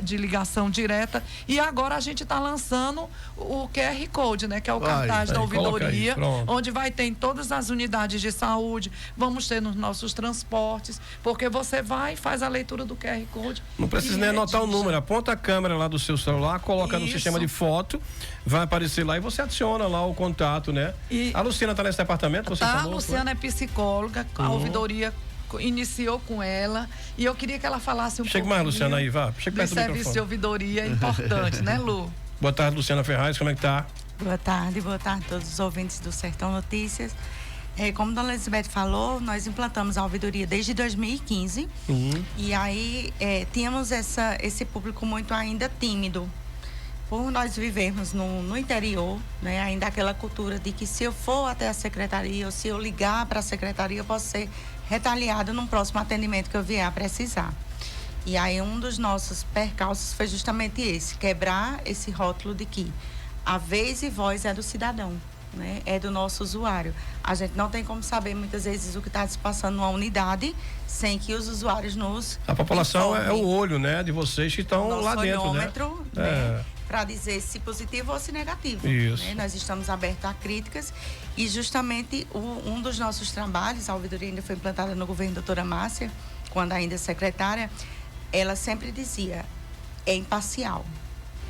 de ligação direta. E agora a gente está lançando o QR Code, né? Que é o cartaz da ouvidoria, onde vai ter em todas as unidades de saúde, vamos ter nos nossos transportes, porque você vai e faz a leitura do QR Code. Não precisa nem anotar o número, aponta a câmera lá do seu celular, coloca no sistema de foto, vai aparecer lá e você adiciona lá o contato, né? E a Luciana está nesse departamento? Você falou, a Luciana é psicóloga, a ouvidoria iniciou com ela, e eu queria que ela falasse um pouco. Chega mais, Luciana, aí, vá. Chega perto do serviço microfone. de ouvidoria importante, né, Lu? Boa tarde, Luciana Ferraz, como é que tá? Boa tarde a todos os ouvintes do Sertão Notícias. Como a dona Elizabeth falou, nós implantamos a ouvidoria desde 2015, e aí tínhamos esse público muito ainda tímido. Por nós vivermos no interior, né, ainda aquela cultura de que se eu for até a secretaria ou se eu ligar para a secretaria, eu posso ser retaliado num próximo atendimento que eu vier a precisar. E aí um dos nossos percalços foi justamente esse, quebrar esse rótulo de que a vez e voz é do cidadão, né, é do nosso usuário. A gente não tem como saber muitas vezes o que está se passando numa unidade sem que os usuários nos A população informem. é o olho, né, de vocês que estão lá dentro, né? Para dizer se positivo ou se negativo. Isso. Né? Nós estamos abertos a críticas e justamente um dos nossos trabalhos, a ouvidoria ainda foi implantada no governo da doutora Márcia, quando ainda secretária, ela sempre dizia, é imparcial.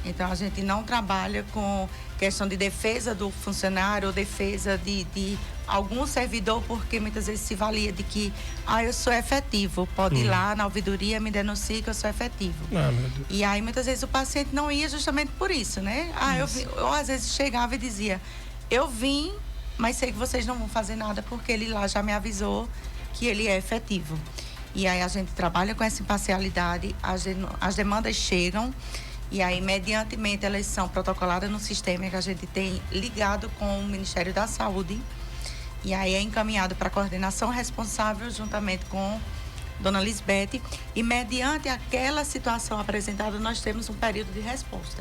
Então, a gente não trabalha com questão de defesa do funcionário ou defesa de algum servidor, porque muitas vezes se valia de que, eu sou efetivo, pode ir lá na ouvidoria, me denuncie que eu sou efetivo. Meu Deus. E aí, muitas vezes, o paciente não ia justamente por isso, né? Eu às vezes chegava e dizia, eu vim, mas sei que vocês não vão fazer nada, porque ele lá já me avisou que ele é efetivo. E aí, a gente trabalha com essa imparcialidade, as demandas chegam, e aí, mediantemente, elas são protocoladas no sistema que a gente tem ligado com o Ministério da Saúde. E aí é encaminhado para a coordenação responsável juntamente com Dona Lisbeth, e mediante aquela situação apresentada, nós temos um período de resposta.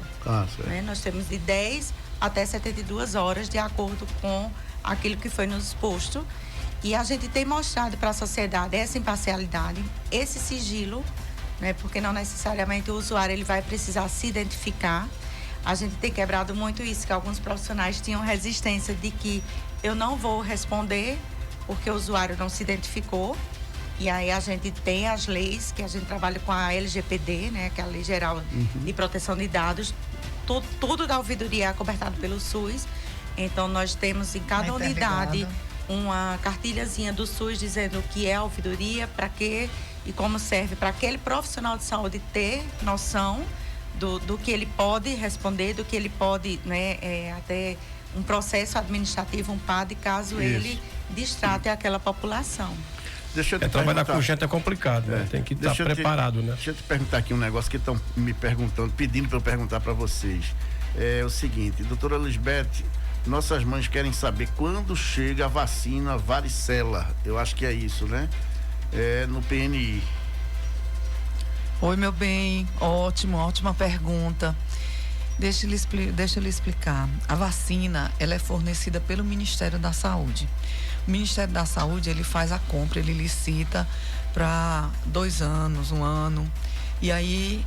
Né? Nós temos de 10 até 72 horas, de acordo com aquilo que foi nos exposto. E a gente tem mostrado para a sociedade essa imparcialidade, esse sigilo, né? Porque não necessariamente o usuário ele vai precisar se identificar. A gente tem quebrado muito isso, que alguns profissionais tinham resistência de que eu não vou responder porque o usuário não se identificou. E aí a gente tem as leis, que a gente trabalha com a LGPD, né, que é a Lei Geral de Proteção de Dados. Tudo da ouvidoria é cobertado pelo SUS. Então, nós temos em cada unidade uma cartilhazinha do SUS dizendo o que é a ouvidoria, para quê e como serve, para aquele profissional de saúde ter noção do que ele pode responder, do que ele pode, né, até um processo administrativo, um PAD, caso ele distrate aquela população. Trabalhar com gente é complicado, né? Tem que estar preparado, né? Deixa eu te perguntar aqui um negócio que estão me perguntando, pedindo para eu perguntar para vocês. É o seguinte, doutora Lisbeth, nossas mães querem saber quando chega a vacina varicela. Eu acho que é isso, né? No PNI. Oi, meu bem. Ótima pergunta. Deixa eu lhe explicar. A vacina, ela é fornecida pelo Ministério da Saúde. O Ministério da Saúde, ele faz a compra, ele licita para 2 anos, 1 ano. E aí,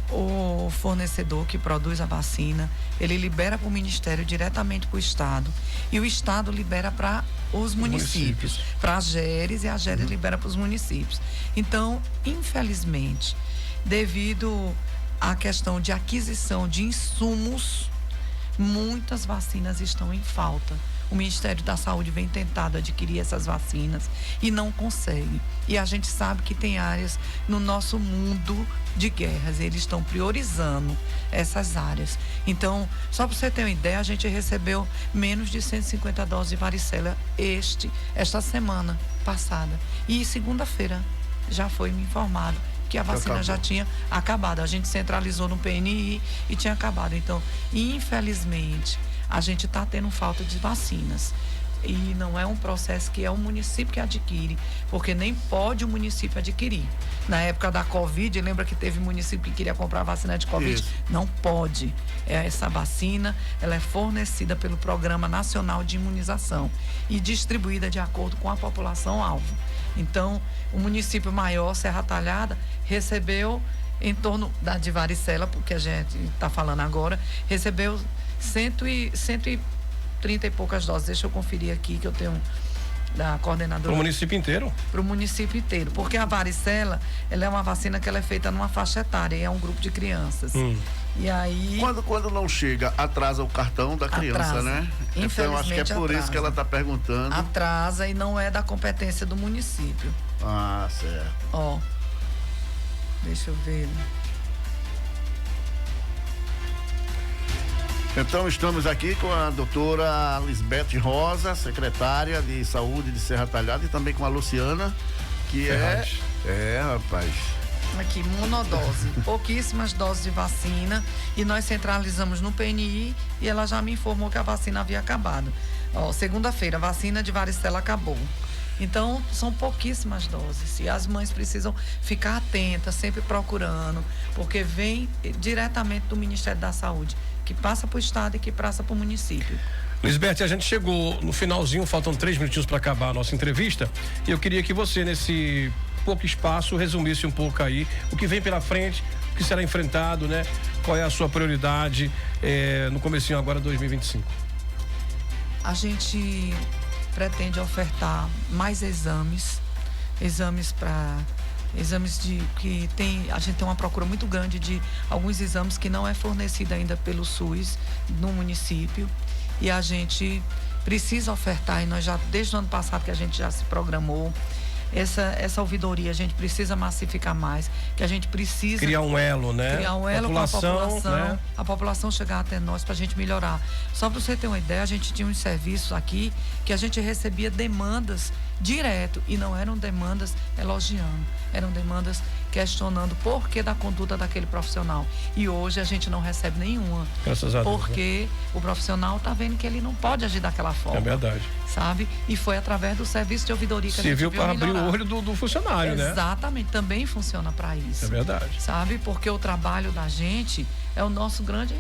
o fornecedor que produz a vacina, ele libera para o Ministério diretamente para o Estado. E o Estado libera para os municípios. Para a GERES, e a GERES libera para os municípios. Então, infelizmente, devido à questão de aquisição de insumos, muitas vacinas estão em falta. O Ministério da Saúde vem tentado adquirir essas vacinas e não consegue. E a gente sabe que tem áreas no nosso mundo de guerras, eles estão priorizando essas áreas. Então, só para você ter uma ideia, a gente recebeu menos de 150 doses de varicela esta semana passada. E segunda-feira já foi me informado que a vacina já tinha acabado. A gente centralizou no PNI e tinha acabado. Então, infelizmente, a gente está tendo falta de vacinas. E não é um processo que é o município que adquire, porque nem pode o município adquirir. Na época da Covid, lembra que teve município que queria comprar vacina de Covid? Isso. Não pode. Essa vacina, ela é fornecida pelo Programa Nacional de Imunização e distribuída de acordo com a população-alvo. Então, o município maior, Serra Talhada, recebeu em torno de varicela, porque a gente está falando agora, recebeu 130 e poucas doses. Deixa eu conferir aqui, que eu tenho da coordenadora. Para o município inteiro? Para o município inteiro, porque a varicela, ela é uma vacina que ela é feita numa faixa etária, e é um grupo de crianças. E aí... Quando não chega, atrasa o cartão da criança, né? Então, acho que é por isso que ela está perguntando. Atrasa, e não é da competência do município. Ah, certo. Ó, deixa eu ver. Então, estamos aqui com a doutora Lisbeth Rosa, secretária de Saúde de Serra Talhada, e também com a Luciana, que Ferraz. Rapaz. Aqui, monodose, pouquíssimas doses de vacina, e nós centralizamos no PNI, e ela já me informou que a vacina havia acabado. Ó, segunda-feira, a vacina de varicela acabou. Então, são pouquíssimas doses, e as mães precisam ficar atentas, sempre procurando, porque vem diretamente do Ministério da Saúde, que passa para o Estado e que passa para o município. Lisbeth, a gente chegou no finalzinho, faltam 3 minutinhos para acabar a nossa entrevista, e eu queria que você, nesse pouco espaço, resumisse um pouco aí o que vem pela frente, o que será enfrentado, né? Qual é a sua prioridade no comecinho agora, 2025? A gente pretende ofertar mais exames de que a gente tem uma procura muito grande de alguns exames que não é fornecido ainda pelo SUS no município, e a gente precisa ofertar, e nós já, desde o ano passado que a gente já se programou, essa ouvidoria a gente precisa massificar mais, que a gente precisa criar um elo, né? Criar um elo com a população, né? A população chegar até nós para a gente melhorar. Só para você ter uma ideia, a gente tinha uns serviços aqui que a gente recebia demandas direto, e não eram demandas elogiando, eram demandas questionando o porquê da conduta daquele profissional. E hoje a gente não recebe nenhuma. Graças a Deus. Porque o profissional está vendo que ele não pode agir daquela forma. É verdade. Sabe? E foi através do serviço de ouvidoria que a gente serviu viu para abrir melhorar. o olho do funcionário, né? Exatamente, também funciona para isso. É verdade. Sabe? Porque o trabalho da gente é o nosso grande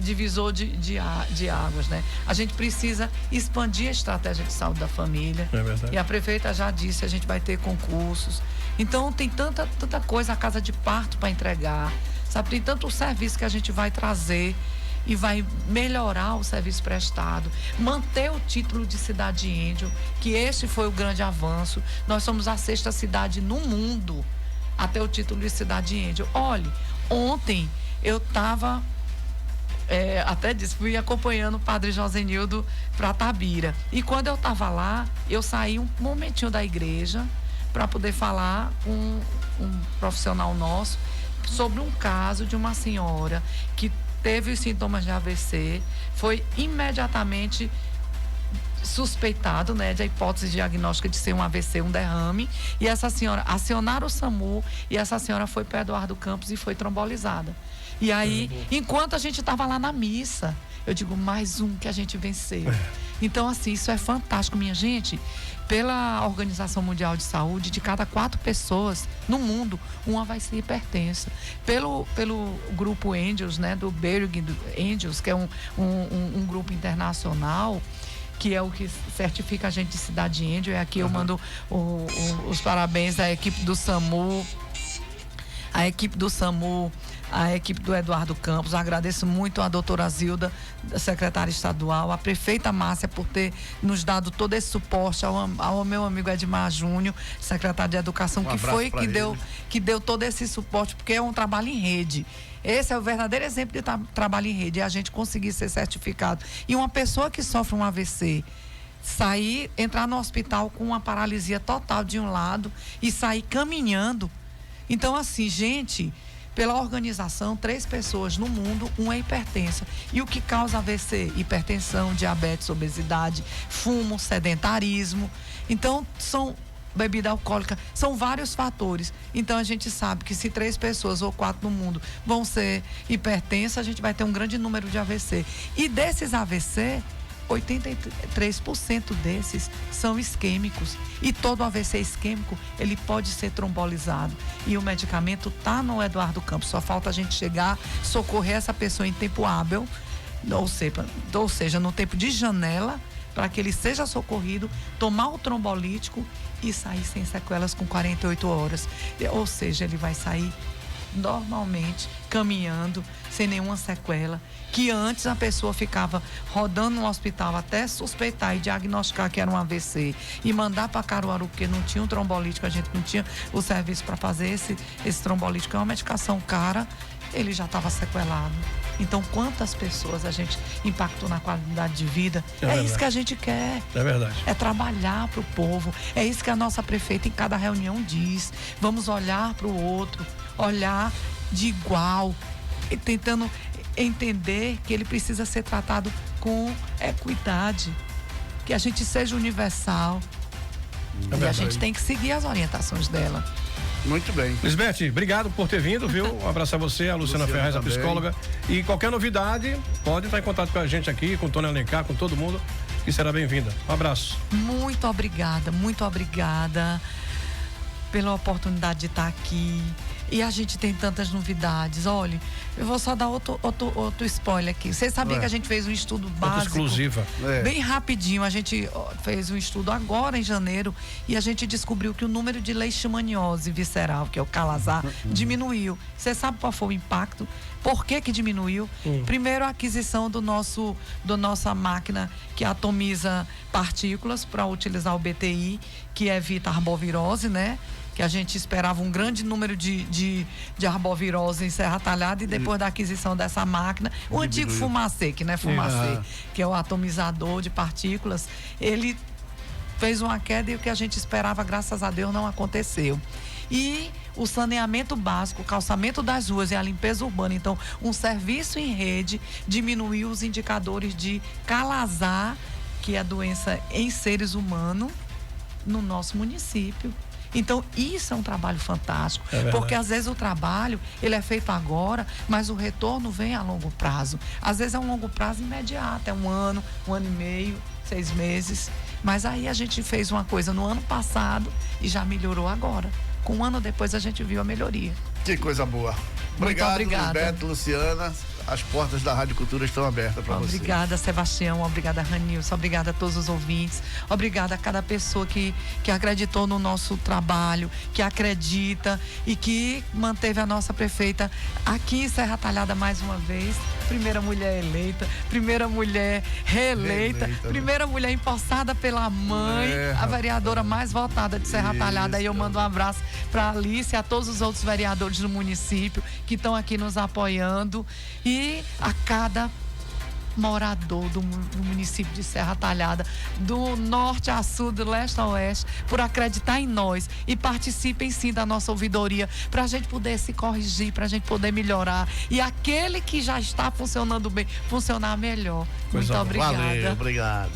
divisor de águas, né? A gente precisa expandir a estratégia de saúde da família. É verdade. E a prefeita já disse, a gente vai ter concursos. Então tem tanta coisa, a casa de parto para entregar, sabe? Tem tanto serviço que a gente vai trazer e vai melhorar o serviço prestado, manter o título de cidade índio, que esse foi o grande avanço. Nós somos a 6ª cidade no mundo a ter o título de cidade índio. Olha, ontem eu estava até disse, fui acompanhando o padre Josenildo para Tabira. E quando eu estava lá, eu saí um momentinho da igreja para poder falar com um profissional nosso sobre um caso de uma senhora que teve os sintomas de AVC, foi imediatamente suspeitado, né, de a hipótese diagnóstica de ser um AVC, um derrame, e essa senhora acionaram o SAMU e essa senhora foi para Eduardo Campos e foi trombolizada. E aí, enquanto a gente estava lá na missa, eu digo, mais um que a gente venceu. Então, assim, isso é fantástico, minha gente. Pela Organização Mundial de Saúde, de cada 4 pessoas no mundo, uma vai ser hipertensa. Pelo grupo Angels, né, do Berg Angels, que é um grupo internacional, que é o que certifica a gente de cidade índio. E aqui eu mando os parabéns à equipe do SAMU, a equipe do Eduardo Campos. Agradeço muito a doutora Zilda, secretária estadual, a prefeita Márcia, por ter nos dado todo esse suporte, ao meu amigo Edmar Júnior, secretário de Educação, que deu todo esse suporte, porque é um trabalho em rede. Esse é o verdadeiro exemplo de trabalho em rede, é a gente conseguir ser certificado. E uma pessoa que sofre um AVC, entrar no hospital com uma paralisia total de um lado e sair caminhando. Então, assim, gente, pela organização, 3 pessoas no mundo, uma é hipertensa. E o que causa AVC? Hipertensão, diabetes, obesidade, fumo, sedentarismo. Então, bebida alcoólica, são vários fatores. Então, a gente sabe que se 3 pessoas ou 4 no mundo vão ser hipertensas, a gente vai ter um grande número de AVC. E desses AVC, 83% desses são isquêmicos. E todo AVC isquêmico, ele pode ser trombolizado. E o medicamento está no Eduardo Campos. Só falta a gente chegar, socorrer essa pessoa em tempo hábil, ou seja, no tempo de janela, para que ele seja socorrido, tomar o trombolítico e sair sem sequelas com 48 horas. Ou seja, ele vai sair normalmente, caminhando, sem nenhuma sequela, que antes a pessoa ficava rodando no hospital até suspeitar e diagnosticar que era um AVC e mandar para Caruaru, porque não tinha um trombolítico, a gente não tinha o serviço para fazer esse trombolítico, é uma medicação cara, ele já estava sequelado. Então, quantas pessoas a gente impactou na qualidade de vida? É isso que a gente quer. É verdade. É trabalhar para o povo. É isso que a nossa prefeita em cada reunião diz. Vamos olhar para o outro, olhar de igual, tentando entender que ele precisa ser tratado com equidade, que a gente seja universal. E a gente tem que seguir as orientações dela. Muito bem. Lisbeth, obrigado por ter vindo, viu? Um abraço a você, a Luciana Ferraz, também, a psicóloga. E qualquer novidade, pode entrar em contato com a gente aqui, com o Tony Alencar, com todo mundo, que será bem-vinda. Um abraço. Muito obrigada pela oportunidade de estar aqui. E a gente tem tantas novidades. Olha, eu vou só dar outro spoiler aqui. Vocês sabiam que a gente fez um estudo básico? Exclusiva. Bem rapidinho. A gente fez um estudo agora em janeiro e a gente descobriu que o número de leishmaniose visceral, que é o calazar, diminuiu. Você sabe qual foi o impacto? Por que diminuiu? Primeiro, a aquisição da nossa máquina que atomiza partículas para utilizar o BTI, que evita a arbovirose, né? Que a gente esperava um grande número de arbovirose em Serra Talhada, e depois da aquisição dessa máquina, o antigo Fumacê, que não é Fumacê, que é o atomizador de partículas, ele fez uma queda e o que a gente esperava, graças a Deus, não aconteceu. E o saneamento básico, o calçamento das ruas e a limpeza urbana, então um serviço em rede, diminuiu os indicadores de calazar, que é a doença em seres humanos, no nosso município. Então, isso é um trabalho fantástico, porque às vezes o trabalho, ele é feito agora, mas o retorno vem a longo prazo. Às vezes é um longo prazo imediato, é um ano e meio, 6 meses. Mas aí a gente fez uma coisa no ano passado e já melhorou agora. Com um ano depois a gente viu a melhoria. Que coisa boa. Muito obrigada. Lisbeth, Luciana. As portas da Rádio Cultura estão abertas para vocês. Obrigada, Sebastião. Obrigada, Ranilson. Obrigada a todos os ouvintes. Obrigada a cada pessoa que acreditou no nosso trabalho, que acredita e que manteve a nossa prefeita aqui em Serra Talhada mais uma vez. Primeira mulher eleita, primeira mulher reeleita, primeira mulher empossada pela mãe, a vereadora mais votada de Serra Talhada. E eu mando um abraço para a Alice e a todos os outros vereadores do município que estão aqui nos apoiando. E a cada morador do município de Serra Talhada, do norte a sul, do leste a oeste, por acreditar em nós e participem sim da nossa ouvidoria, para a gente poder se corrigir, para a gente poder melhorar. E aquele que já está funcionando bem, funcionar melhor. Muito obrigada. Valeu, obrigado.